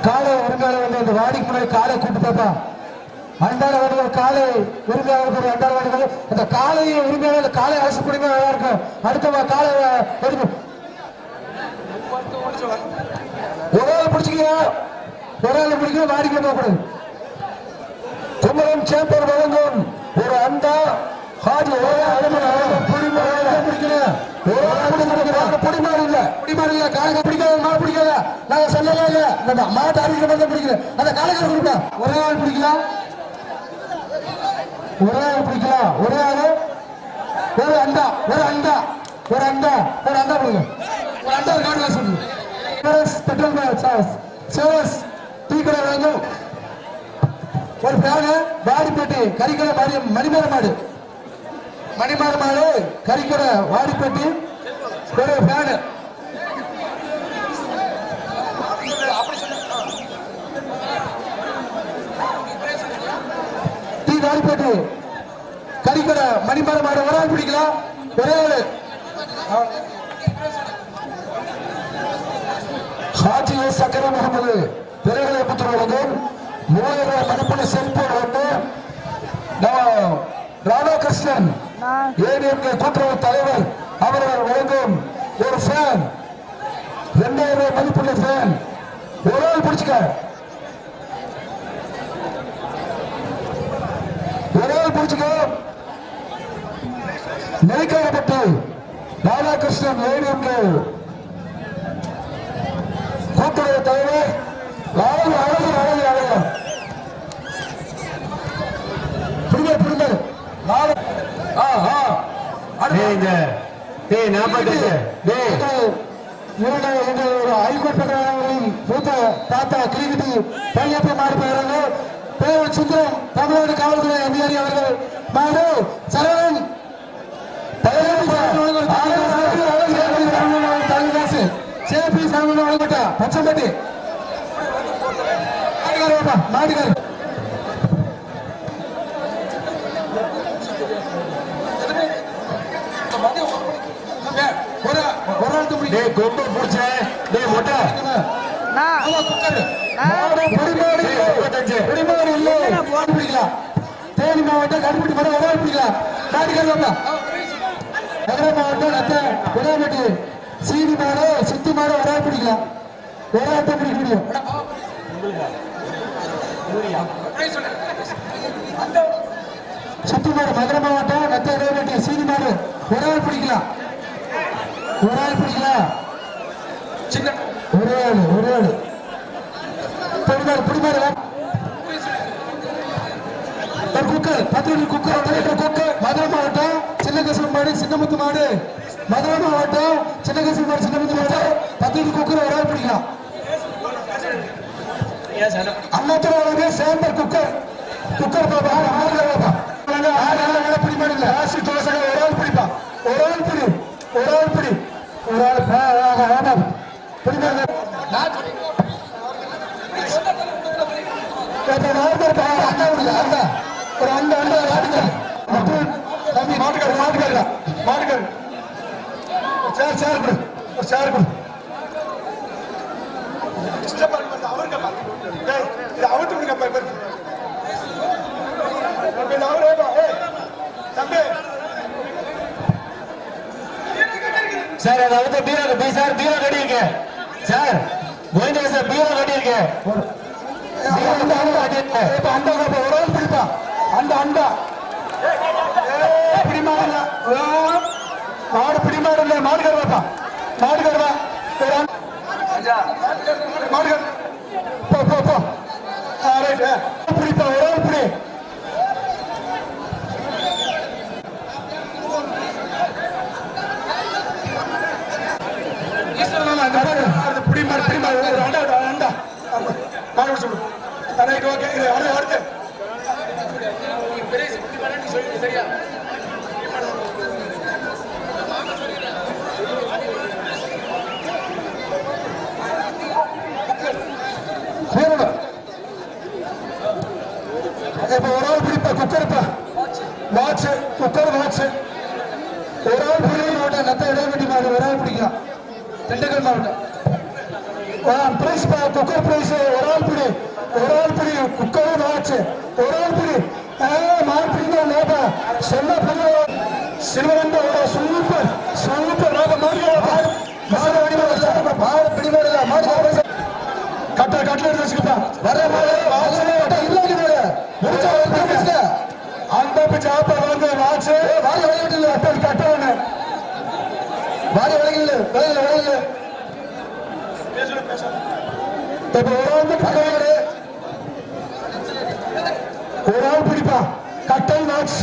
காலை உரிமையாளர் வந்து அந்த வாடிக்கு முன்னாடி காலை கூப்பிட்டாப்பா. அன்பானவர்கள் காலை உரிமையாளர்கள் அன்பானவர்கள் அந்த காலை உரிமையாளர் காலை அரசு குடிமை நல்லா இருக்கும். அடுத்த காலை ஒரு ஆள் பிடிச்சிக்கியா, ஒரு ஆள் பிடிக்க வாடிக்கை போகக்கூடாது. குமரன் சேம்பர் வழங்கும் ஒரு அண்டா ஹாஜி புடிமாறு இல்ல காலக பிடிக்காத மாடு பிடிக்காத நாங்க சொல்லவே இல்ல. அந்த மாட்டு அறிவிக்கிற மாதிரி பிடிக்கல. அந்த காலகர் கொடுப்பா ஒரே ஆள் பிடிக்கலாம், ஒரே ஆள் பிடிக்கலாம், ஒரே ஆளு ஒரு அண்டா ஒரு அண்டா ஒரு அண்டா ஒரு அண்டா கொடுங்க. ஒரு அண்டா ஒரு கார்டு சொல்லுங்க. பெட்ரோல் சேவஸ் டீ கடை வாங்கும் ஒரு பிராணு வாடிப்பேட்டி கறிக்கடை மணிமேல மாடு மணிமாறு மாடு கறிக்கடை வாடிப்பேட்டி ஒரு பிராணு டீ வாடிப்பேட்டி கறிக்கடை மணிமாறு மாடு ஒரு ஆள் பிடிக்கலாம், ஒரே ஆளு ஹாஜி சக்கர முகமது பிறகு புத்திரவர்கள் 3000 மதிப்புள்ள செல்போன் ஒன்று. ராதாகிருஷ்ணன் ஏடிஎம்கே கூட்டுறவு தலைவர் அவர்கள் வழங்கும் ஒரு ஃபேன் 2000 மதிப்புள்ள ஃபேன். ஒரு ஆள் பிடிச்சுக்க, ஒரு ஆள் பிடிச்சுக்க. நெருக்கப்பட்டு ராதாகிருஷ்ணன் ஏடிஎம்கே கூட்டுறவு தலைவர் அழகு அழகு அழகு அழகு சுந்தரம் தமிழ்நாடு காவல்துறை அதிகாரி அவர்கள் மாடு சரவணன் சேபி சாமி வழங்கப்பட்ட பச்சம்பட்டி மாடுகார் கொம்பு பிடிச்ச மொட்டை தேனி மாவட்டம் கருப்பட்டி மரம் ஒரு பிடிக்கலாம். நகர மாவட்டம் நத்த விடாமட்டி சீனி மாடு சுத்தி மாடு ஒரு ஆள் பிடிக்கலாம், ஒரு ஆள் தான் பிடிக்க முடியும். சுத்தி மாடு மதுரை மாவட்டம் நத்த விடாமட்டி சீனி மாடு ஒரு ஆள் பிடிக்கலாம், ஒரு ஆள் பிடிக்கலாம், ஒரே ஆளு ஒரே ஆளு பிடிமாறு பிடிமாறு ஒரு குக்கர் 10 குக்கர் குக்கர். மதுரை மாவட்டம் சின்னகசம் மாடு சின்னமுத்து மாடு மதுரை மாவட்டம் சின்னகசம் மாடு சின்னமுத்து மாடு 10 குக்கர் ஒரு ஆள் பிடிக்கலாம். அண்ணாத்துறை சேம்பர் குக்கர் குக்கர் பாப்பா பிடிமாடு இல்ல ஒரு ஆள் பிடிப்பா, ஒரு ஆள் பிடி, ஒரு ஆள் பிடி, ஒரு ஆள் பிடிமாடு ஒரு அந்த மாட்டுக்காரு மாட்டுக்காரு மாட்டுக்காரு சேர் சேர் கொடு, ஒரு சேர் கொடு. சார் அதை வந்து பீரோ சார் பீரோ கட்டியிருக்க சார் கோவிந்தா சார் பீரோ கட்டியிருக்க அண்டா ஒரு ஆள் பிடிப்பா அந்த அண்டா பிடிமாடு மாடு பிடிமாடு இல்லை மாடுகார் வாப்பா மாடுகார் வா மாடுகார் போ போ போ பிடிப்பா ஒரு ஆள் பிடி பிடிமாடு பிடிமாடு அண்டா அண்டா மாடு சொல்லு ரைட் ஓகே அடுத்து சரியா இப்ப ஒரு ஆள் பிடிப்பா குக்கர்ப்பா வாட்ச் குக்கர் வாட்ச் ஒரு ஆள் பிடிக்க மாவட்டம் நத்த இடைவெட்டி மாவட்டம் ஒரு ஆள் பிடிக்கலாம் திண்டுக்கல் மாவட்டம் பிரைஸ் குக்கர் பிரைஸ் ஒரு ஆள் பிடி குக்கரும் வாட்ச் ஒரு ஆள் பிடி மாடு பிடிக்க லேபா சொன்ன பிடி சிறுவன் சூப்பர் சூப்பர் மாடு பிடி மாடு கட்டல் எடுத்து வச்சுக்கப்பா வர இல்ல அந்த பிச்சு ஆப்பா வந்து வாட்சு வாரி விளையாட்டு அப்பல் கட்டவன வாரி விளையில இப்ப ஒரு வந்து கட்டவரு ஒரு ஆள் பிடிப்பா கட்டல் வாட்ச்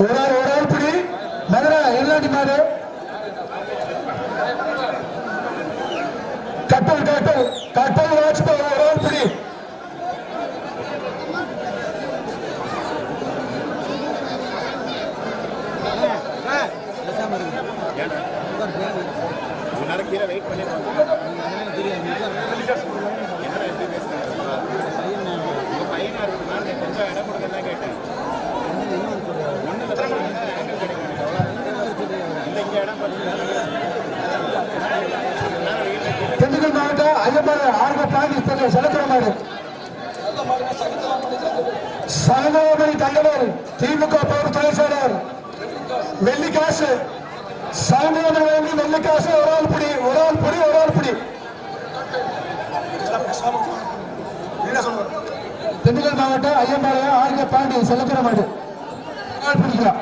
ஒரு ஆள் பிடி மதுரை இல்லாட்டி மாடு கட்டல் வாட்ச் ஒரு ஆள் பிடி கீழே வெயிட் பண்ணி பையனா இருக்குமா கொஞ்சம் இடம் கொடுக்க தான் கேட்டேன் ஆங்கிள் கிடைக்கும் இல்லை இங்கே இடம் திண்டுக்கல் மாவட்டம் ஐயப்பாடு ஆர்வ பாண்டி செலுத்துறமாடு சங்கமணி தங்கவேல் திமுக பவர் துணை செயலர் வெள்ளிக்காசு சங்கமணி வெள்ளிக்காசு ஒரு ஆள் பிடி திண்டுக்கல் மாவட்டம் ஐயப்பாடு ஆர்வ பாண்டி செலுத்துறமாடு பிடிக்கலாம்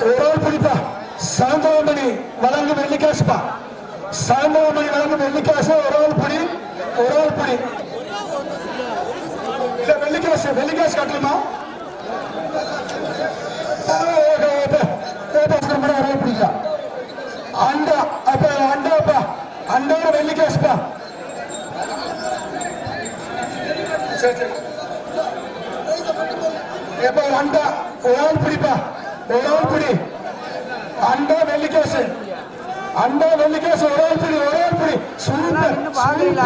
ஒரு ஆள் பிடிப்பா சாந்தவமணி வழங்கும் வெள்ளிக்காசுப்பா சாந்தவமணி வழங்கும் வெள்ளிக்காசு ஒரு ஆள் பிடி வெள்ளிக்காசு கட்டணுமா பிடிக்கலாம் அண்டோட வெள்ளிக்காசுப்பா எப்ப அண்டா ஒரு ஆள் பிடிப்பா பிடி அண்டா வெள்ளிக்காசு ஒரு ஆள் பிடி சூப்பர் மாப்பிள்ள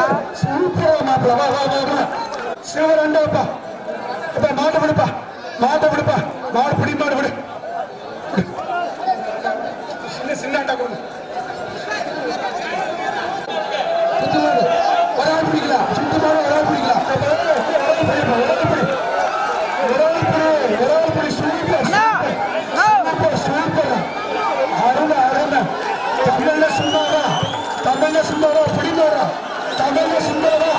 சிவர் அண்டாப்பா இப்ப மாட்டை பிடிப்பா மாடு பிடி மாடு விடு சின்ன அண்டா கொடு ஒரு ஆள் பிடிக்கலாம் ஒரு ஆள் பிடிக்கலாம் சூப்பர் அருமை தமிழ்ல சும்மாரா பிடிமாரா தமிழ்ல சும்மாரா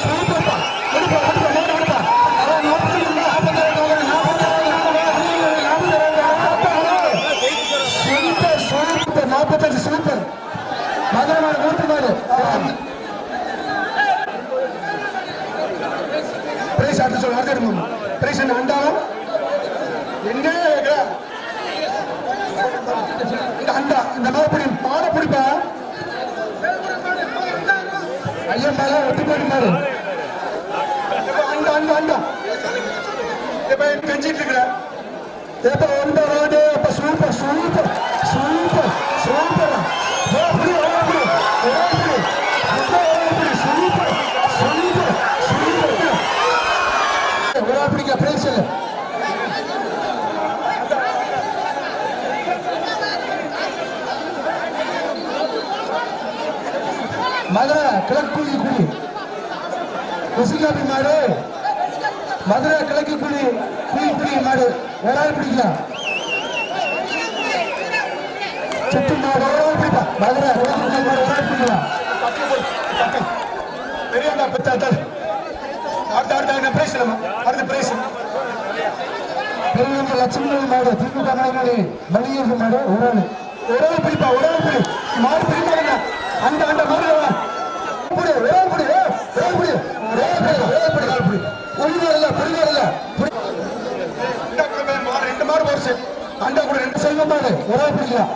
சூப்பர்ப்பா சூப்பர் 45 சூப்பர் மதுரை மாடு மூட்டு மாடு பிரைஸ் அடுத்து சொல்ல அடுத்து பிரைஸ் என்ன அண்டாவும் என்ன அண்டா இந்த மாதிரி மாடை பிடிப்பா ஐயன் மேல ஒட்டி போயிட்டு அண்டா இப்ப கஞ்சிட்டு இருக்கிற இப்ப ஒன்றா ரோடு இப்ப சூப்பர் பிடிக்க பிரைஸ் இல்லை மதுரை கிழக்கு குழி குசிகாபி மாடு மதுரை கிழக்கு குழி மாடு ஒரு ஆள் பிடிக்கலாம் சுட்டு மாடு ஒரு ஆள் பிடிப்பா மதுரை கிழக்கு மாடு ஒரு ஆள் பிடிக்கலாம் பெரியண்ணா பெத்தாத்தாள் அடுத்த பிரைஸ் அடுத்த பிரைஸ் பெரிய லட்சுமி மாடு திமுக மாடு மல்லிகை மாடு ஒரு ஆள் பிடிப்பா பிடி மாடு பிடிப்பாங்க அந்த மாடு ரெண்டு மாடு போச்சு அண்டா கூட ரெண்டு செல்வ மாடு ஒரே பிடிக்கலாம்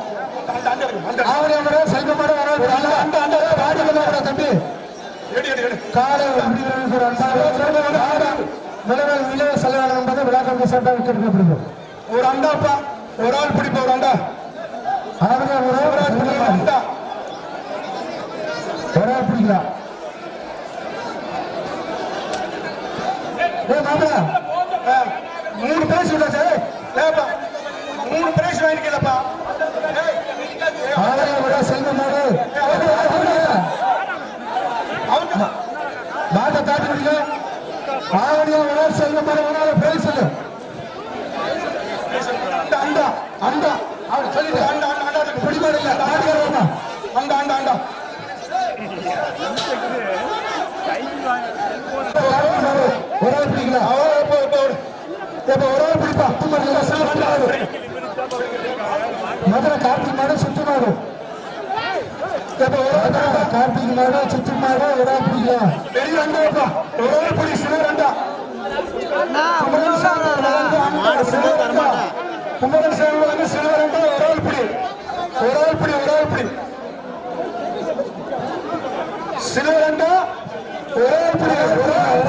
செல்வ மாடு தம்பி காலை செலவான விழாக்கள் கேட்கப்படுது ஒரு அண்டாப்பா ஒரு ஆள் பிடிப்பா ஒரு அண்டா அண்டா ஒரு ஆள் பிடிக்கலாம் மாப்பிள 3 பேர் சொல்ல சார் ஏப்பா 3 பிரைஸ் வாங்கிக்கலப்பா ஆவணியா செல்வ மாடு மாட்டை தாட்டி விடுங்க ஆவணியா விட செல்வ மாடு ஒரு பிரைஸ் சொல்லு அண்டா அண்டா அவர் சொல்லிட்டு அண்டா அண்டா அண்டா பிடிமாடு இல்ல மாட்டுக்காரமா அண்டா அண்டா அண்டா ஒரு ஆள் பிடிக்கலாம் இப்ப ஒரு ஆள் பிடிப்பா மதுரை கார்த்திக் மாடு சுத்து மாடு இப்ப ஒரு ஆள் கார்த்திக் மாடு சுத்து மாடு ஒரு ஆள் பிடிக்கலாம் பெரிய அண்டாப்பா ஒரு ஆள் பிடி சிலர் அண்டா குமரன் சேவல் சில்வர் அண்டா ஒரு ஆள் பிடி ஒரு ஆள் பிடி ஒரு ஆள் பிடி சில்வர் அண்டா ஒரு ஆள் பிடி ஒரு ஆள்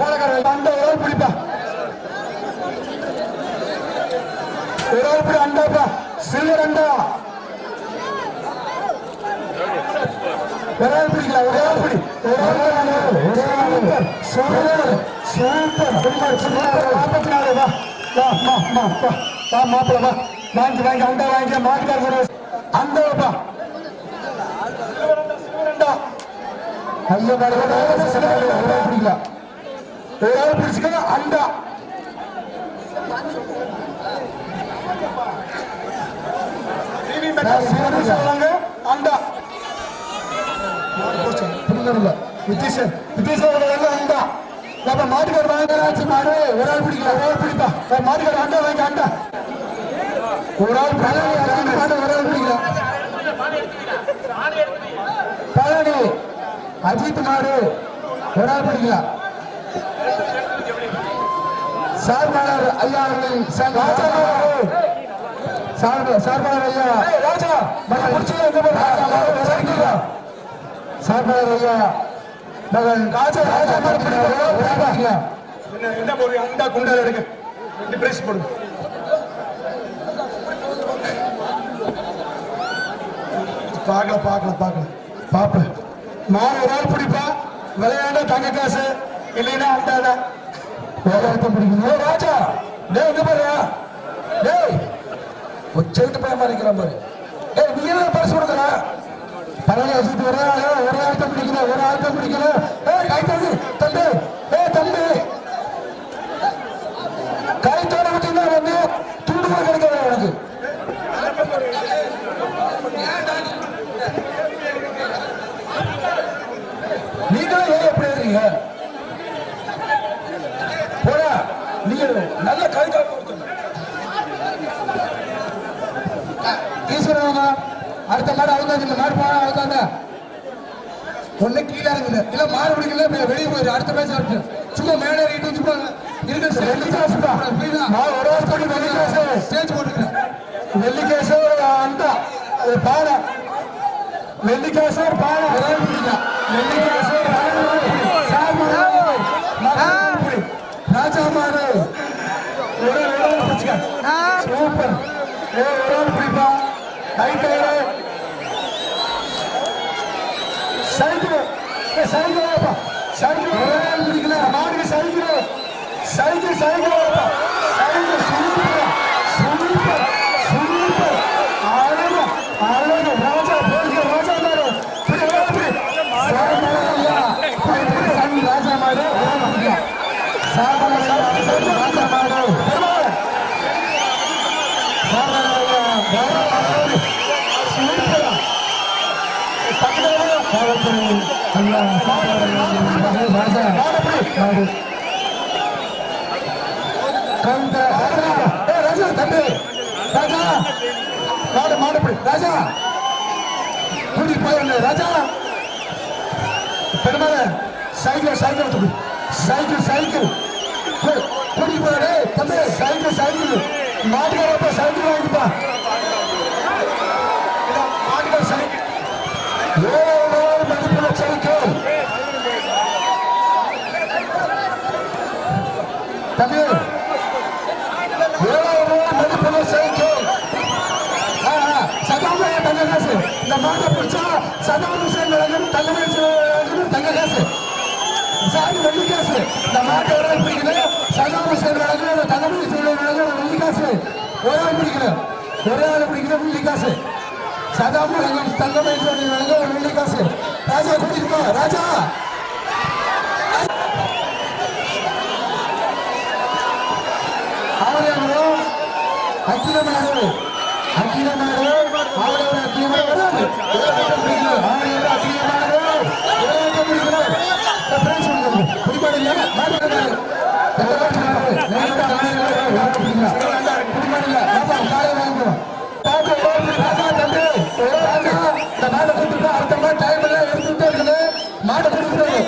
பாலக்கார அண்டா ஒரு ஆள் பிடிப்பா ஒரு ஆள் பிடி அண்டாப்பா சில்வர் அண்டா ஒரு ஆள் பிடிக்கலாம் ஒரு ஆள் பிடி சூப்பர் சூப்பர் சூப்பர் 44 வா வா வா வா வா மாப்பிள வா வாங்கி வாங்கி அண்டா வாங்கி மாட்டுக்கார அண்டாப்பா ஐயோ மாடு ஒரு ஆள் பிடிக்கலாம் ஒரு ஆள் பிடிச்சுக்க அண்டா சொல்லுங்க அண்டா பிடிக்கல வித்தீஷன் அண்டா நம்ம மாட்டுக்கார வாங்கி மாடு ஒரு ஆள் பிடிக்கலாம் ஒரு ஆள் பிடிப்பா மாட்டுக்கார அண்டா வாங்கி அண்டா ஒரு ஆள் மாடு ஒரு ஆள் பிடிக்கலாம் பழனி அஜித் மாடு ஒரு ஆள் பிடிக்கலாம் சார்பாளர் ஐயா அவர்களின் சார்பாளர் ஐயா ராஜா சார்பாளர் ஐயா மகன் ராஜா ராஜா மாடு பிடிக்கலாம் என்ன போடுங்க அண்டா குண்டால எடுங்க 2 பிரைஸ் போடுங்க பார்க்கலாம் பாப்பேன் மாடு ஒரு ஆள் பிடிப்பா விளையாட தங்க காசு இல்லைன்னா அண்டாடா வேலையாட்டம் பிடிக்கணும் ராஜா டேய் எங்க பாரு டேய் உச்சைட்டு போய் மாறிக்கிறான் பாரு டேய் நீ என்ன பரிசு கொடுக்குற பழனி அஜித் ஒரு ஆட்டம் பிடிக்கணும் ஒரு ஆட்டம் பிடிக்கணும் ஏய் கை தம்பி தம்பி ஏய் தம்பி கை தோட விட்டீங்கன்னா வந்து துண்டு கூட கிடைக்காது எனக்கு நீங்களும் ஏன் எப்படி இருக்கீங்க போடா நீங்க நல்ல கை காப்பு ஈஸ்வரன் அடுத்த மாடு அவங்க இந்த மாடு போனா அவங்க ஒண்ணு கீழே இருக்குது இல்ல மாடு பிடிக்கல வெளியே போயிரு அடுத்த பேச சும்மா மேலே இட்டு சும்மா இருக்கு ஒரு ஆள் பண்ணி வெள்ளிக்கேசு ஸ்டேஜ் போட்டுக்கிறேன் வெள்ளிக்கேசு அண்டா பானை வெள்ளிக்கேசு பானை வெள்ளிக்கேசு ராஜா மாடு ஒரு சூப்பர் ஒரு ஆள் பிடிப்பா கைத்தேடு சைக்கிள் சைக்கிள் சைக்கிள் ஒரு ஆள் பிடிக்கல மாடுக்கு cycle cycle cycle cycle super super super அழகு அழகு ராஜா போலிக்க ராஜா மாடு ராஜா மாடு ராஜா மாடு ராஜா தம்பி ராஜா மாடு மாடுபடி ராஜா கூட்டிட்டு போயிருந்த Raja Perumal cycle cycle cycle cycle கூட்டிட்டு போயிடு தம்பி சைக்கிள் சைக்கிள் மாட்டுக்காரப்ப சைக்கிள் வாங்கிப்பா மாட்டுக்கார சைக்கிள் மதிப்புள்ள சைக்கிள் தம்பி மதிப்புள்ள சைக்கிள் சதாம தங்க காசு இந்த மாட்டை பிடிச்சா சதாம தங்க காசு சாமி வெள்ளி காசு இந்த மாட்டை பிடிக்கல சதாம தங்க ஒரு ஆள் பிடிக்கல ஒரே ஆள் பிடிக்கல வெள்ளி காசு சதாமு தங்கம் என்று ஒரு வெள்ளி காசு ராஜா கூட்டிட்டு ராஜா அவரே அக்கிரமாடு அக்கிரமாடு அவரே அக்கிரமாடு வராது அவரே அக்கிரமாடு குடிப்பாடு இல்ல மாடு கொடுக்குறது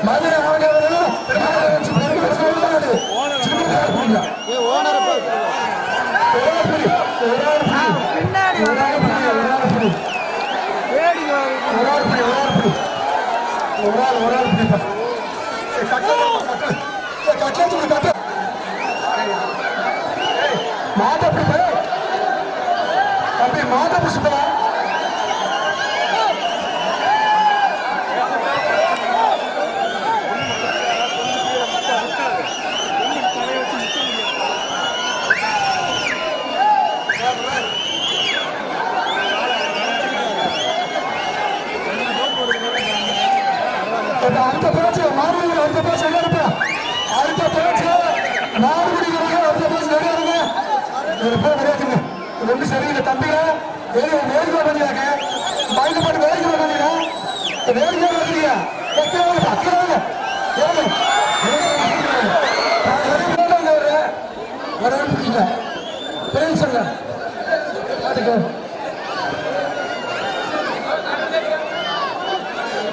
மதுரை ஆகவரும் மாட்ட அப்படி மாட்ட புஷ்பா அடுத்த பேச்சு மாறுவீங்க அடுத்த பேச்சு என்ன இருப்பா அடுத்த பேச்சு மாறுவீங்க அடுத்த பேச்சு நிறைய இருங்க விளையாட்டுங்க ஒன்றும் சரியில்லை தம்பிங்க வேடிக்கை பண்ணியாங்க பயந்து போட்டு வேடிக்கை பண்ணீங்க வேடிக்கை பண்ணுறீங்க வரவேற்பிங்க பேர் சொல்ல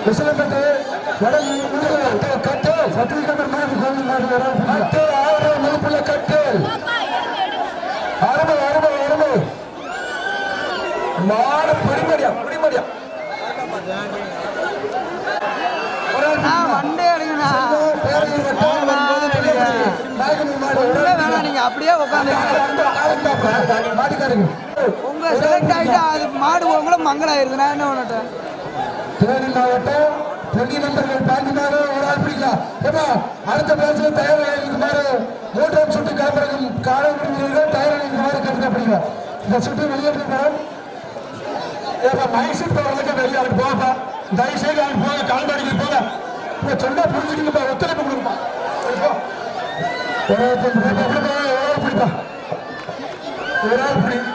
விசலப்பட்டு கட்டு சத்திரிகர் மாடு கோவில் மாடு ஆறு மதிப்புள்ள கட்டு அருமை அருமை அருமை மாடு பிடிமடியா பிடிமடியா அப்படியே உட்காந்து உங்க செலக்ட் ஆகிட்டா அது மாடு உங்களை மங்களாயிருது நான் என்ன பண்ணட்டேன் தேனி மாவட்டம் பொன்னி நண்பர்கள் பாண்டிமாறு ஒரு ஆள் பிடிக்கலாம் ஏமா அடுத்த பேச்சில் தயாராக இருக்குமாறு மூன்றாம் சுட்டு கிளம்புறதும் காலவீரர்கள் தயாராக இருக்குமாறு கேட்கப்படுங்க இந்த சுட்டு வெளியேற்றம் ஏப்பா மைசூர் போகிறதுக்கு வெளியே அதுக்கு போகப்பா தயவுசெய்து அதுக்கு போக கால்பாடிக்கு போக இப்போ சொன்னா புரிஞ்சுக்கிங்கப்பா ஒத்துழைப்பு கொடுங்கப்பா பிடிப்பா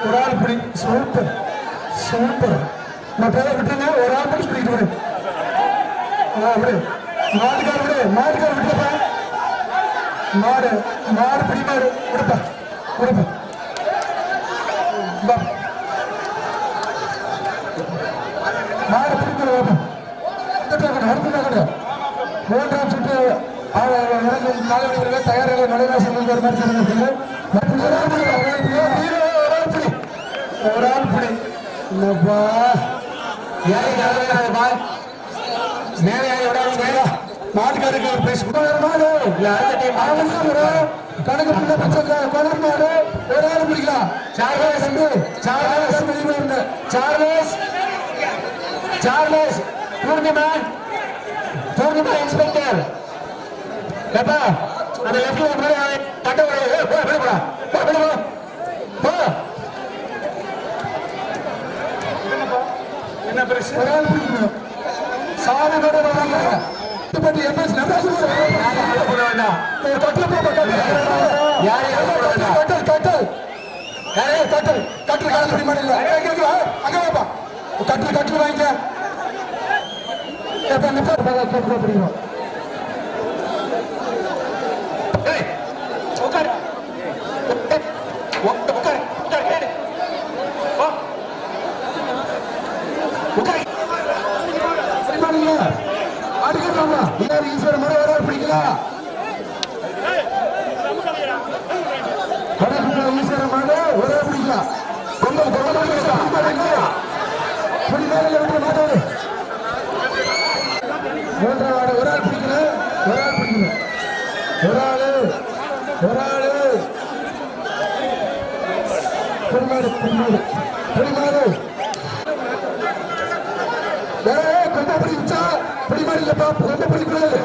ஒரு ஆள் பிடி சூப்பர் சூப்பர் நான் பேரை விட்டுருங்க ஒரு ஆள் பிடிச்சி பிடிக்கிட்டு விடு அப்படி மாட்டுக்கார விடு மாட்டுக்கார விட்டுப்பா மாடு மாடு பிடி மாடு விடுப்பா விடுப்பா மாடு பிடிக்கிற அடுத்த மூன்றாம் சுற்று காலவீரர்கள் தயாராக நடைவாசல் ஒரு ஆள் பிடி மாட்டுக்காருக்கு கணக்கு கொடர் மாடு ஒரு ஆள் பிடிக்கலாம் சார்லஸ் டூர்னமெண்ட் இன்ஸ்பெக்டர் ஏப்பா அந்த லெஃப்ட்ல முன்னாடி கட்ட என்ன பிரச்சனை ஒரு ஆள் பிடிக்கணும் சாமி கூட வராங்க எம்எஸ் நடராஜன் போட வேண்டாம் கட்டல் போக கட்டல் கட்டல் கட்டல் கட்டல் கால பிடி மாடல அங்க வாப்பா கட்டல் கட்டல் வாங்கிக்க எப்ப நிப்பா கட்டல் பிடிக்கணும் ஏய் உட்கார் உட்கார் உட்கார் அடிக்கலாமா ஈஸ்வரன் முறை ஒரு ஆள் பிடிக்கலாம் ஈஸ்வரன் மாடு ஒரு ஆள் பிடிக்கலாம் பொங்கல் மாட்டாரு மூன்றாவது ஒரு ஆள் பிடிக்கணும் ஒரு ஆள் பிடிக்கணும் ஒரு ஆளு ஒரு ஆளு பெருமாடு பெருமாடு பெருமாடு கொண்ட பிடிச்சா பிடிமாடு இல்லப்பா கொண்ட பிடிக்கூடாது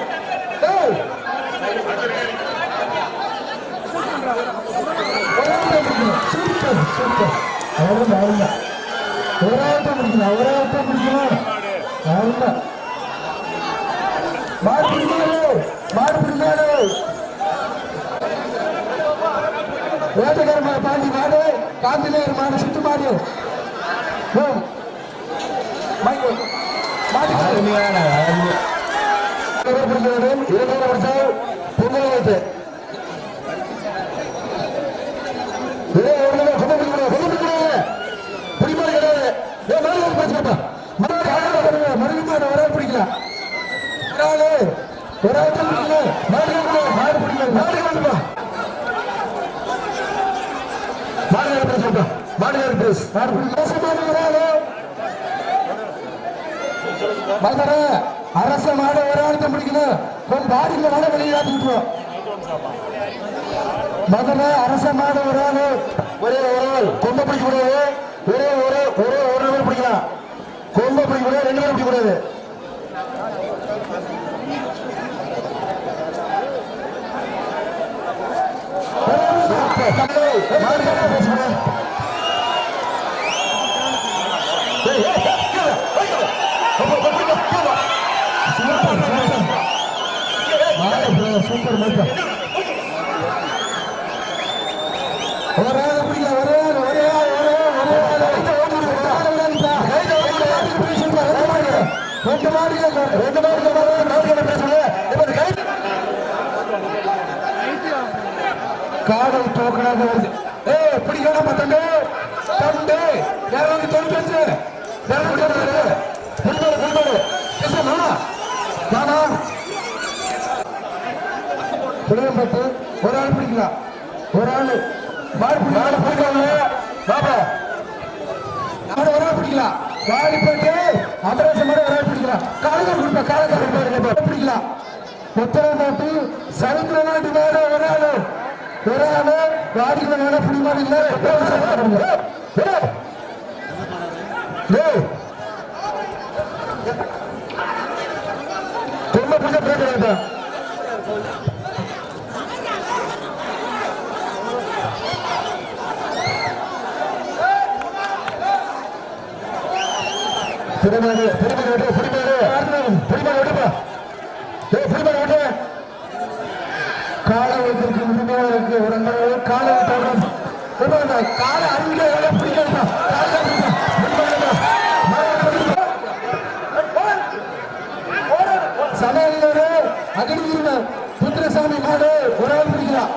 சூப்பர் அவ்வளோ அருமை ஒரு ஆட்டம் முடிக்கணும் ஒரு ஆட்டம் முடிக்கணும் அருமை மாடு பிடிக்காது வேட்டக்கார பாண்டி மாடு காந்திநேர் மாடு சுத்து மாடு அருமையான இருநூறு வருஷம் பொங்கல் வைத்து அரச மாட ஒரு ஆளுக்கு முடிக்கணும் கொஞ்சம் பாடியில் மாட வெளியாட்டிருக்கோம் மதுரை அரச மாடு ஒரு ஆளு ஒரே ஒரு ஆள் கொம்ப பிடிக்க கூடாது ஒரு நபர் பிடிக்கலாம் கொம்ப பிடிக்க கூடாது 2 பேர் பிடிக்க கூடாது சூப்பர் மேட்ச் ஒரு ஆள் பிடிக்கல ஒரே ஆள் ரெண்டு காதல் தோக்கனாக வருது பிடிக்கணும் தண்டு தண்டு யாராவது தொழில் வச்சு புளியம்பட்டு ஒரு ஆள் பிடிக்கலாம் ஒரு ஆள் மாடு பிடிக்கலாம் ஒரு ஆள் பிடிக்கலாம் வாடிப்பட்டு அமரேச மாதிரி ஒரு ஆள் பிடிக்கலாம் காலகர் கொடுப்பா காலகர் பிடிக்கலாம் உத்தரநாட்டு சமுத்திரநாட்டு மேல ஒரு ஆளு வாடிக்கல மேல பிடி மாதிரி இல்ல ரொம்ப பிடிச்ச பேசுறேன் காலை வைத்திருக்கு உரிமையாளருக்கு ஒரு காலை காலை அறிவிக்க பிடிக்காது சமையலோடு அகடிகிற புத்திரசாமி மாடு ஒரு ஆள் பிடிக்கலாம்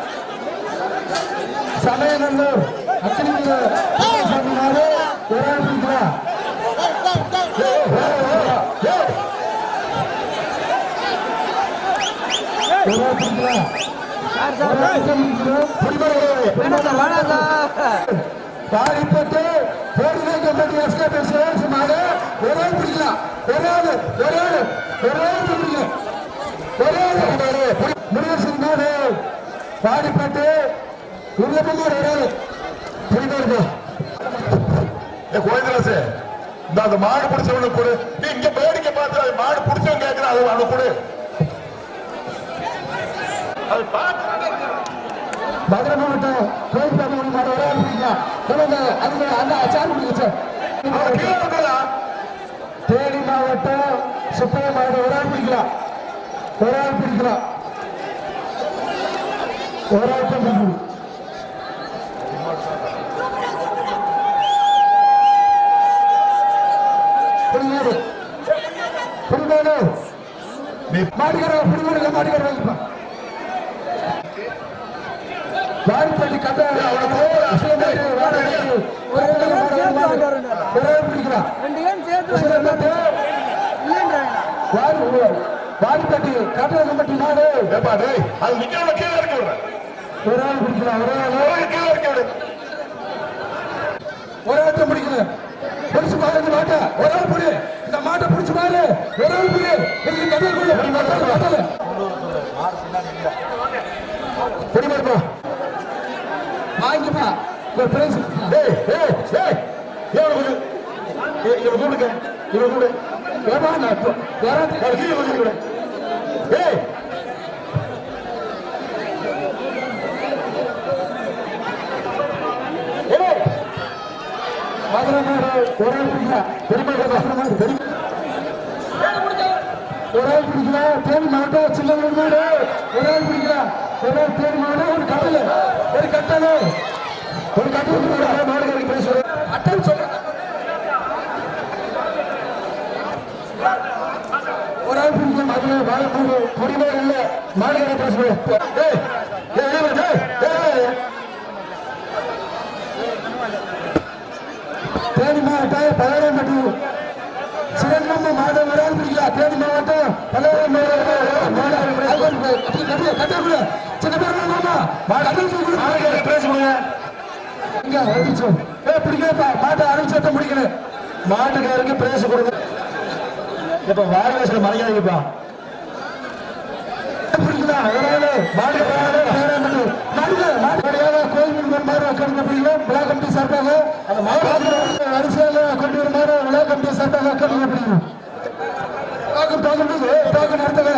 சமையலூர் அக்கடிகிற புத்திரசாமி மாடு ஒரு ஆள் பிடிக்கலாம் பாரிப்பட்டு பாடிப்பட்டு கோயந்தராசு இந்த அந்த மாடு பிடிச்சவனுக்கு கொடு நீ இங்க வேடிக்கை பார்த்து மாடு பிடிச்சவன் கேட்கிறான் அது அதை கொடு மதுரை மாவட்டம் கோயில் மாடு ஒரு ஆள் பிடிக்கலாம் அதுல அந்த அச்சாரம் பிடிக்க தேனி மாவட்டம் சுப்பைய மாடு ஒரு ஆள் பிடிக்கலாம் ஒரு ஆள் பிடிக்கலாம் ஒரு ஆள் பிடிக்கணும் மாடுகார மாடுகார வைப்பான் வாரிப்பட்டி கட்ட வாரிப்பட்டி கட்ட கம்பட்டி மாடு அது நிக்க கீழே இறக்கி விடுறேன் ஒரு ஆள் பிடிக்கலாம் கீழே இறக்கி விடு ஒரு ஆட்டம் பிடிக்கணும் பிடிச்சு பாரு இந்த மாட்டை ஒரு ஆள் பிடி இந்த மாட்டை பிடிச்சு பாரு ஒரு ஆள் பிடி பிடிமாருப்பா வாங்கிப்பா ஒரு பிரைஸ் இவன் கூடுங்க இவன் கூடு யாராவது கீழே கொஞ்சம் கூட மதுரை மாடு ஒரு ஆள் பிடிக்கலாம் ஒரு ஆள் பிடிக்கலாம் தேனி மாவட்டம் சில்லூர் மாடு ஒரு ஆள் பிடிக்கலாம் ஒரு ஆள் தேனி மாடு ஒரு கட்டல் ஒரு கட்டல் மாடுகளுக்கு பேசுறேன் அட்டன் சொல்றேன் ஒரு ஆள் பிடிக்கலாம் மதுரை மாடு குடிமாடு இல்ல மாடுகளை பேசுறேன் தேனி மாவட்டம் பல்லாயிரம்பட்டி சிவகங்கை மாவட்டம் ஒரு ஆள் பிடிக்கலாம் தேனி மாவட்டம் பல்லாயிரம்பட்டி சின்ன பேர் பேசுங்க இங்க வந்துச்சு பிடிக்கப்பா மாட்டை அறிவிச்சத்தை முடிக்கணும் மாட்டுக்காரருக்கு பேச கொடுங்க இப்ப வார வயசுல மறைக்காதீங்கப்பா பிடிக்கலாம் ஒரு ஆளு மாடு விழா கமிட்டி சார்பாக வரிசையில் கொண்டு வருமாறு விழா கமிட்டி சார்பாக கேட்கப்படுகிறோம் நடத்துக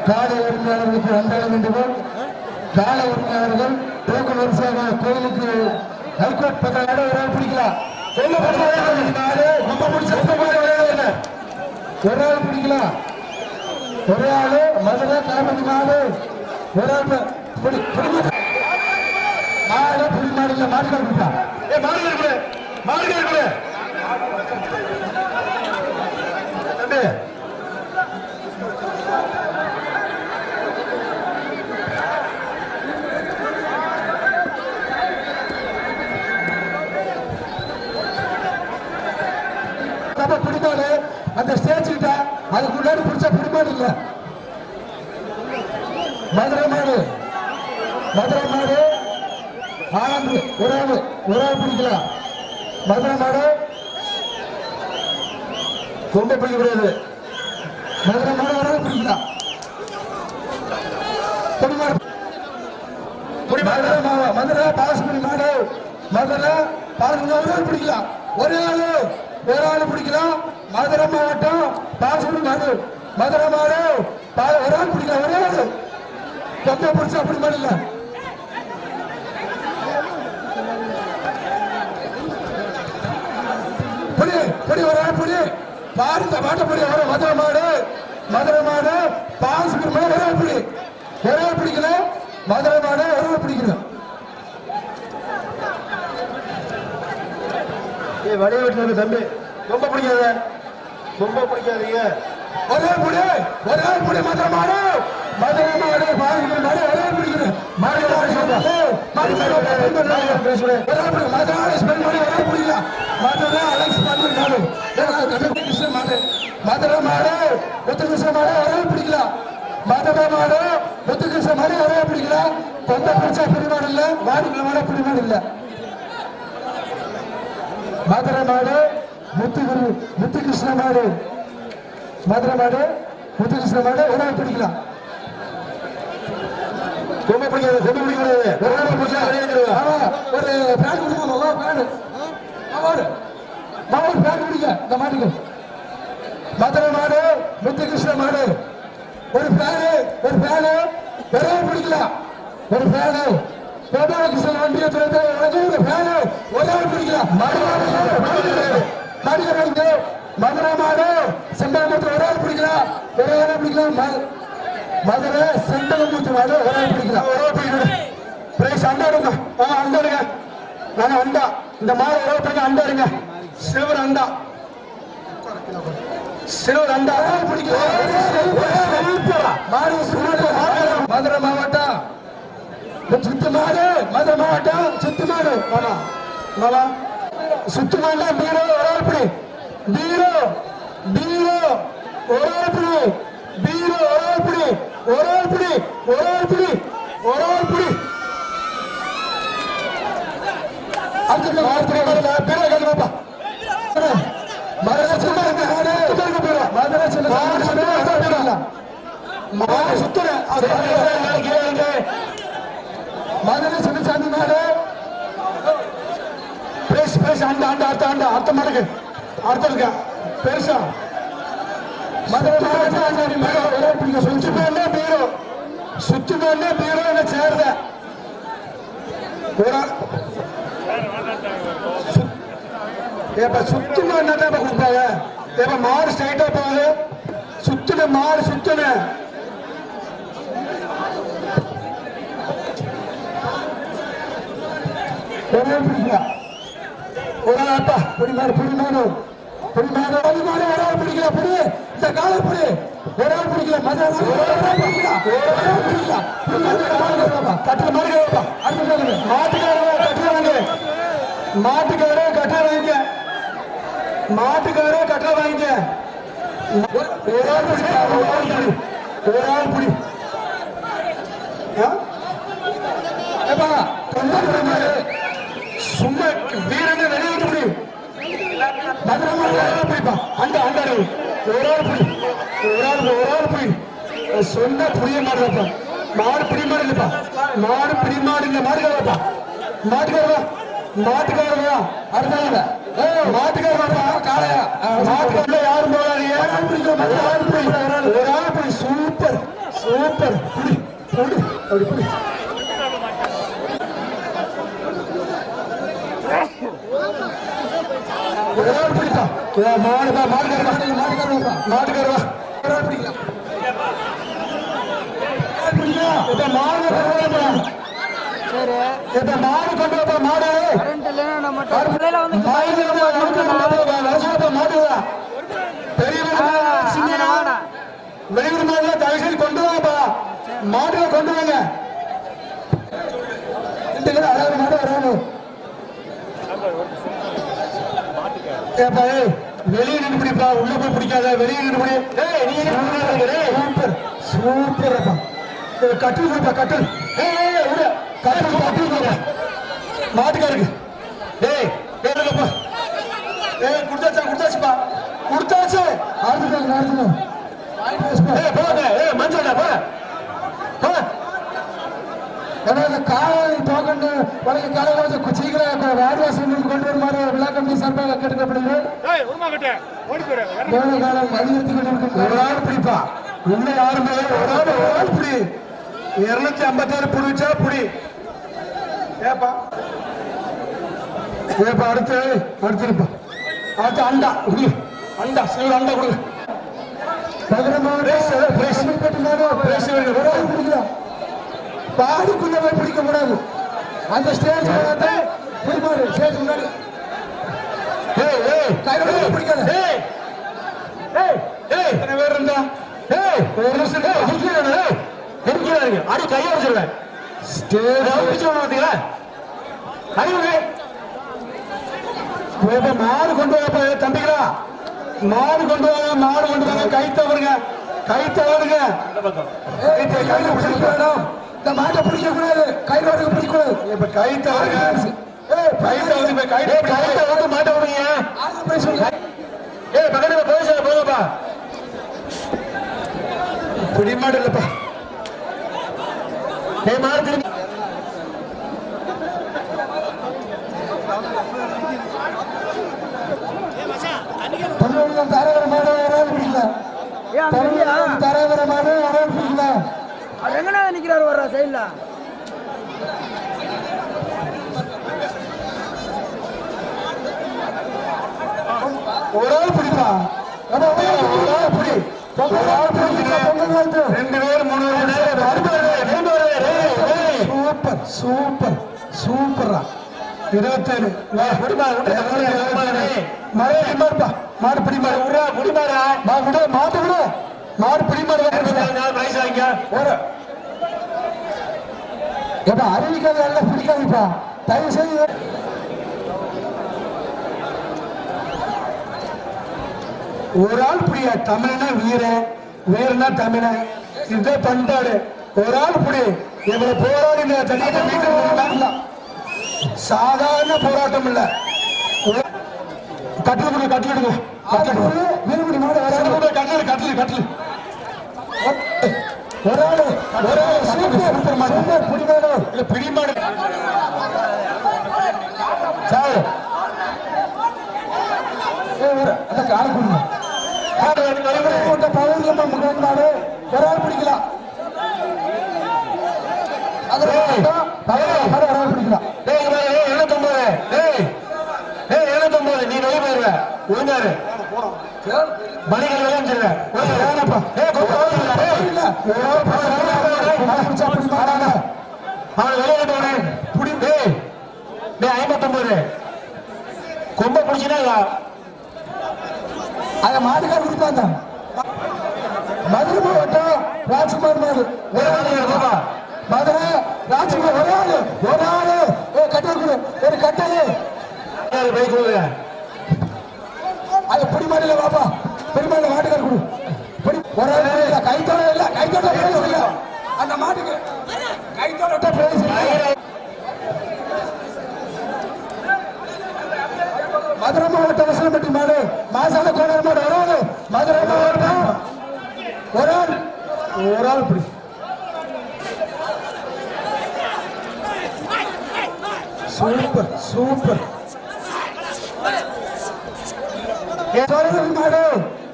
காலை உரிமையாளர்களுக்கு வந்தாள வேண்டுகோள் காலை உரிமையாளர்கள் டோக்கன் வரிசையாக கோயிலுக்கு ஹைகோர்ட் பக்கம் ஒரு ஆள் பிடிக்கலாம் ஒரு ஆள் பிடிக்கலாம் ஒரு ஆளு மதுரை காமதி மாடு ஒரு ஆள் மாடு புடி மாடு இல்ல மாடுகள் இருக்கா மாடுகள் இருக்கு தம்பி பிடிமாடு அந்த ஸ்டேஜ் கிட்ட அதுக்கு முன்னாடி பிடிச்ச பிடிமாடு இல்ல மதுரை மாடு ஆனந்த் ஒரு ஆள் பிடிக்கலாம் மதுரை மாடு ரொம்ப பிடிக்க முடியாது மதுரை மாடு ஒரு ஆள் பிடிக்கலாம் மதுரை பாசுபடி மாடு மதுரை பாசுபடி ஒரு ஆள் பிடிக்கலாம் ஒரு ஆள் பிடிக்கலாம் மதுரை மாவட்டம் பாசுபடி மாடு மதுரை மாடு ஒரு ஆள் பிடிக்கலாம் ஒரே ஆள் ரொம்ப பிடிச்சா அப்படி மாடு இல்ல புடி ஒரு ஆள் புடி பாருங்க மாட்ட புடி வர மதுரை மாடு பாசுபடி மாடு ஒரு ஆள் பிடிக்கல மதுரை மாடு ஒரு ஆள் பிடிக்கல வடிவெட்டு தம்பி ரொம்ப பிடிக்காதீங்க ஒரே புடி மதுரை மாடு பாசுபடி மாடு ஒரே பிடிக்கணும் மதுரை மாடு முத்துகிருஷ்ண மாடு ஒரே பிடிக்கலாம் மதுரை மாடு முத்துகிருஷ்ண மாடு ஒரே பிடிக்கலாம் கொண்ட பிடிச்சா பிடிமாடு இல்ல மாடுகளை மாட பிடிமாடு இல்ல மதுரை மாடு முத்துகிருஷ்ண மாடு மதுரை மாடு முத்துகிருஷ்ண மாடு ஒரு ஆள் பிடிக்கலாம் ரொம்ப பிடிக்காது ஒரு பேண்ட் கொடுக்கணும் பேண்ட் பிடிக்க இந்த மாட்டுக்கு மதுரை மாடு முத்துகிருஷ்ண மாடு ஒரு பேனு ஒரே பிடிக்கலாம் ஒரு பேனு கோபாலகிருஷ்ணன் வண்டியை ஒரு பேனு ஒரே பிடிக்கலாம் மதுரை மாடு செண்டாமூத்து ஒரு ஆள் பிடிக்கலாம் ஒரு ஆள் பிடிக்கலாம் மதுரை செண்டகமூத்து மாடு ஒரு ஆள் பிடிக்கலாம் பிரைஸ் அண்டா எடுங்க அண்டா எடுங்க நாங்க அண்டா இந்த மாடு ஒரு பிடிக்க அண்டா எடுங்க சில்வர் அண்டா மதுரை மாவட்டம் சுத்து மாடு சுத்து மாடு சுத்து மாடு பீரோ ஒரு ஆள் பிடி பீரோ ஒரு ஆள் பிடி பீரோ ஒரு ஆள் பிடி மதுரை சின்னசாமி நாடு அடுத்த மாடுக்கு அடுத்த பெருசா மதுரை சுத்து பீரோ சேருத ஏப்பா சுத்தமா என்னப்பா கொடுப்பாங்க ஏப்பா மாடு ஸ்ட்ரைட்டா போகுது சுத்துன மாடு சுத்துன ஒரே பிடிக்கலாம் ஒரு ஆப்பா புடி மாடு ஒரு ஆள் பிடிக்கல புடி இந்த காலை புடி ஒரு ஆள் பிடிக்கல மதுரை கட்டுற மாதிரி அடுத்து மாட்டுக்காரங்க கட்டுற வாங்கிக்க மாட்டுக்காரே கட்டளை வாங்கிக்க ஒரு ஆள் புடி சும்மா வீரனை வெளியிட்டு புடி பிடிப்பா அந்த ஒரு ஆள் புடி சொன்ன புரிய மாடுப்பா மாடு பிடி மாடு இல்லப்பா மாடு பிடி மாடு இல்ல மாடுக்காரப்பா மாட்டுக்காரா அடுத்த மாட்டுக்காரா காளையா மாட்டுக்காரல யாரும் போறாங்க ஒரு ஆள் புடி சூப்பர் புடி அப்படி புடி ஒரு ஆள் பிடிப்பா மாட்டுக்காரா பிடிக்கலாம் சரி மாடு கொண்டு வரப்பா மாடு கரண்ட் இல்லைன்னா நம்ம பிள்ளைல வந்து மாடுதா பெரிய வெளியூர் மாடுல தயவுசெய்து கொண்டு வாங்கப்பா மாடுல கொண்டு வாங்க இந்த அழகு மாடு வரணும் ஏப்பா வெளியே நின்று பிடிப்பா உள்ள போய் பிடிக்காத வெளியே நின்று பிடி சூப்பர் கட்டில் கொடுப்பா கட்டில் கட்டில் மாட்டுக்காருக்கு குடுத்தாச்சுப்பா குடுத்தாச்சு காலை போகண்டு உனக்கு காலையில் கொஞ்சம் சீக்கிரம் வாடிவாசல் கொண்டு வருமாறு விழா கமிட்டி சார்பாக கேட்டுக்கப்படுகிறது காலம் வலியுறுத்தி கொண்டு ஒரு ஆள் பிடிப்பா இன்னும் யாருமே ஒரு ஆள் பிடி 256 புடிச்சா புடி ஏப்பா அடுத்திருப்பா அடுத்து அண்டா சில அண்டா கொடுங்க பாடிக்குள்ள போய் பிடிக்க கூடாது அந்த ஸ்டேஜ் பிடிப்பாரு ஸ்டேஜ் முன்னாடி பிடிக்காத எத்தனை பேர் இருந்தா அடி கையை வச்சிருவேன் மாடு கொண்டு வாங்க தம்பிகளா மாடு கொண்டு வாங்க கை தவறுங்க இந்த மாட்டை பிடிக்க கூடாது கையில் பிடிக்க கூடாது இப்ப கை தவறுங்க மாட்டை விடுங்க பக்கத்துல போங்கப்பா பிடி மாடு இல்லப்பா மாடு திரும்பி தரவர மாடு பிடிக்கல தரவர மாடு பிடிக்கல எங்கடா நிக்கிறாரு வர்ற சைட்ல ஒரு ஆள் பிடிப்பா ஒரு ஆள் பிடி ரெண்டு பேர் 3 சூப்பர் சூப்பரா 27 மாடு பிடி அறிவிக்காத எல்லாம் பிடிக்காதுப்பா தயவு செய்து ஒரு ஆள் புடிய தமிழ்னா வீரனா தமிழன் இதுதான் பண்பாடு ஒரு ஆள் புடி இவரை போராடி தனியாக சாதாரண போராட்டம் இல்ல கட்டிடுங்க வீரபடி மாடு கட்டில் ஒரு ஆள் சூப்பர் மாடு பிடி மாடு சார் அந்த கால கொடுங்க மாடு ஒரு ஆள் பிடிக்கலாம் பிடிக்கலாம் 79 நீ ஒழுங்காரு மணிகள் விளையாண்டுருங்க வேணப்பா அவன் விளையாட்டு புடி 59 கொம்ப பிடிச்சினா அத மாட்டுக்கார கொடுத்தாங்க மதுரை மாவட்டம் ராஜ்குமார் மாடு மதுரை ராஜ்குமார் ஒரு ஆளு கட்டல் கொடு ஒரு கட்டல் பைக் கொடுங்க அது பிடிமாடில பாப்பா பிடிமாடில மாட்டுக்கார கொடு ஒரு ஆளு கைத்தோட இல்ல கைத்தோட பிரைஸ் இல்ல அந்த மாட்டுக்கு கைத்தோட பிரைஸ் இல்ல மதுரை மாவட்டம் வசனப்பட்டி மாடு மாசால கோணர் மாடு ஒரு ஆளு மதுரை மாவட்டம் ஒரு ஆள் பிடி சூப்பர் சூப்பர் மாடு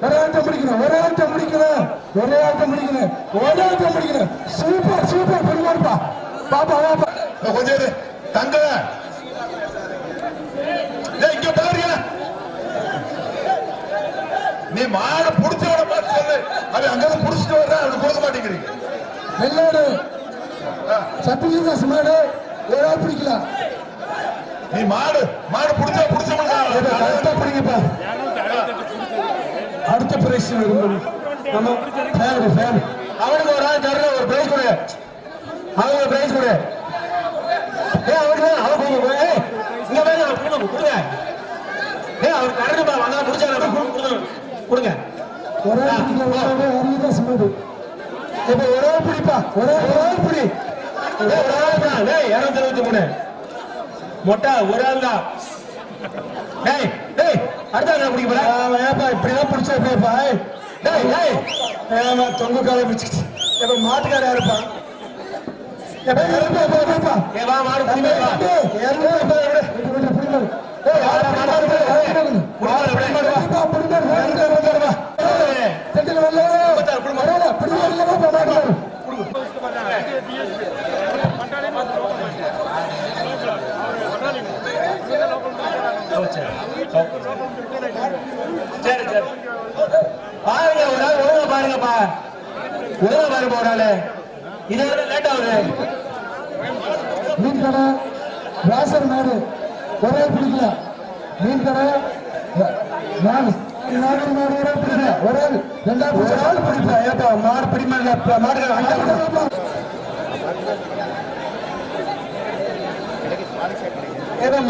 ஒரே ஆட்டம் பிடிக்கணும் ஒரே ஆட்டம் பிடிக்கணும் ஒரே ஆட்டம் பிடிக்கணும் ஒரே ஆட்டம் பிடிக்கணும் சூப்பர் சூப்பர் பிடிமாடுப்பா பாப்பா பாப்பா கொஞ்சம் தங்க இங்க பாருங்க நீ மாடு புடிச்சவன பார்த்து சொல்லு அது அங்கிருந்து புடிச்சிட்டு வர்ற அது கொடுக்க மாட்டேங்கிறீங்க வெள்ளாடு சத்தியதாஸ் மாடு ஒரு ஆள் பிடிக்கலாம் நீ மாடு புடிச்சவன கரெக்டா பிடிங்கப்பா அடுத்த பிரைஸ் நம்ம அவனுக்கு ஒரு ஆள் தர்ற ஒரு பிரைஸ் கொடு அவனுக்கு ஒரு பிரைஸ் கொடு அவனுக்கு அவன் இங்க வேணா கொடுங்க அவர் கரண்டுப்பா வந்தா முடிச்சாரு கொடுங்க ஒரே ஹரிதாஸ் மாடு இப்ப ஒரே பிடிப்பா ஒரே பிடி 223 மொட்டா ஒரு ஆள் தான் அடுத்த பிடிக்க போறேன் இப்படிதான் பிடிச்சா எப்படிப்பா தொங்கு காலை பிடிச்சிச்சு இப்ப மாட்டுக்கார யாருப்பா சரி சரி பாருங்க ஒரு ஆள் ஒழுங்கா பாருங்கப்பா ஒழுங்கா பாருங்க ஒரு ஆளு இது லேட் ஆகுது மீன் கடை ராசர் மாடு ஒரே பிடிக்கல மீன் கடை மாடு ஒரே பிடிக்கல ஒரே ரெண்டாவது ஒரு ஆள் பிடிக்கல ஏப்பா மாடு பிடிமாடல மாடு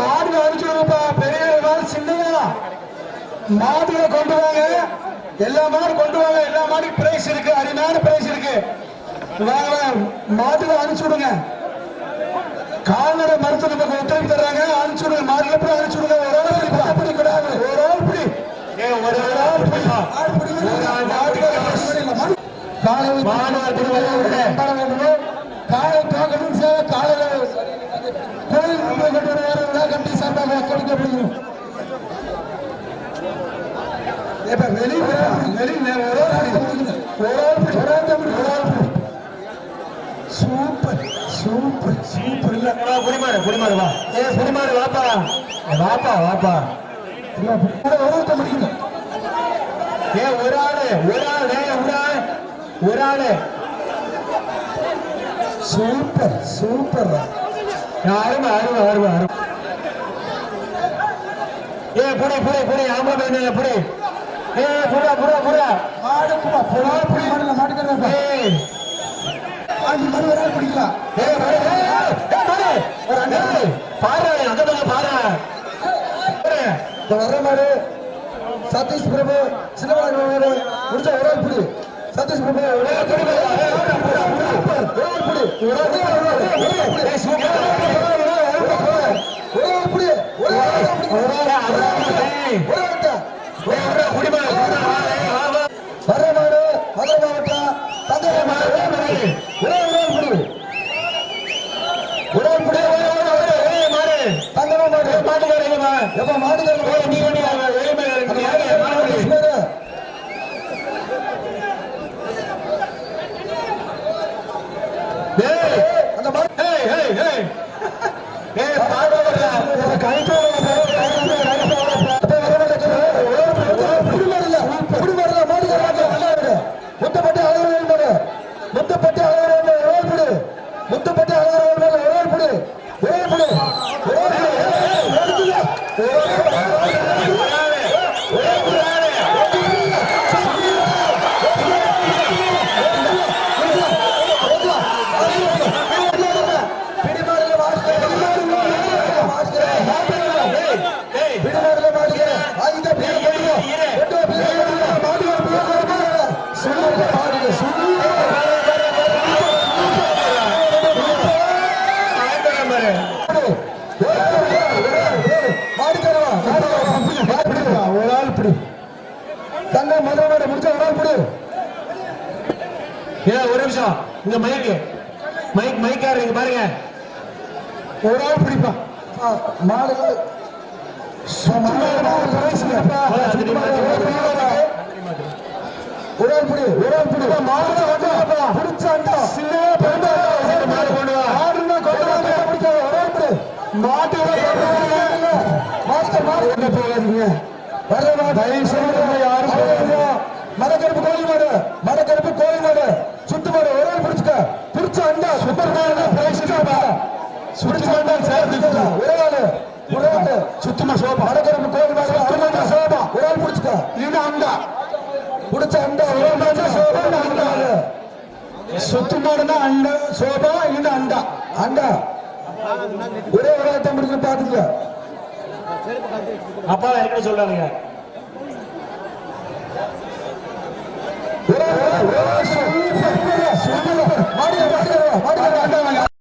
மாடு அடிச்சுடுங்கப்பா பெரிய மாடு சின்னதா மாடுகளை கொண்டு வாங்க எல்லா மாடு கொண்டு வாங்க எல்லா மாடுக்கு பிரைஸ் இருக்கு அருமையான பிரைஸ் இருக்கு வாங்க மாடுகளை அனுப்பிச்சு விடுங்க கால்நடை மருத்துவ நமக்கு ஒத்துழைப்பு தர்றாங்க அனுப்பிச்சு விடுங்க மாடுகளை போய் அனுப்பிச்சு விடுங்க ஒரு ஆள் பிடி கூடாது ஒரு ஆள் பிடி காலை தோக்கணும் சேவை காலையில் கோயில் கட்டுற கட்டி சார்பாக கொடுக்கப்படுகிறோம் சூப்பர் சூப்பர் சூப்பர் இல்ல குடிமாடு வா குடிமாடு வாப்பா வாப்பா வாப்பா முடிக்கணும் ஒரு ஆளு சூப்பர் சூப்பர் அருமை அருமை அருமை அருமை புடி புடி புடி ஆமா புடி புடா புடா புடா மாடு புடா புடி மாடுல மாட்டுக்கிறதா ஆதி மறு வர பிடிக்கலாம் பாரு அந்த பக்கம் பாரு வர மாடு சதீஷ் பிரபு சின்னவாடு முடிச்ச ஒரே புடி சதீஷ் பிரபு ஒரே புடி வரமாடு மதுரை மாவட்டம் தந்தை முத்துப்பட்டி அழகர் ஒரே புடி ஒரே புடி ஒரு ஆள் பிடி தங்க மதுரை முடிச்ச ஒரு ஆள் பிடி ஒரு நிமிஷம் இங்க மைக்காரு இங்க பாருங்க ஒரு ஆள் பிடிப்பா மாடு ஒரு ஆள் பிடி ஒரு ஆள் பிடி மாடு பிடிச்சாண்டா மாட்டு மாஸ்டர் மாஸ்டர் போகாதீங்க மரக்கருப்பு கோழி மாடு மரக்கருப்பு கோழி மாடு சுத்து மாடு ஒரு ஆள் பிடிச்சுக்க பிடிச்ச அண்டா சூப்பர் சுத்து மாண்டா சேர்த்து ஒரு ஆள் சுத்தமா சோபா மரக்கருப்பு கோழி மாடு சோபா ஒரு ஆள் பிடிச்சுக்க இது அண்டா பிடிச்ச அண்டா சோபா அண்டா சுத்து மாடுனா அண்டா சோபா இது அண்டா அண்டா ஒரே ஒரு ஆட்டம் முடிச்சு பாத்துக்க அப்பா என்ன சொல்றாங்க மாடியா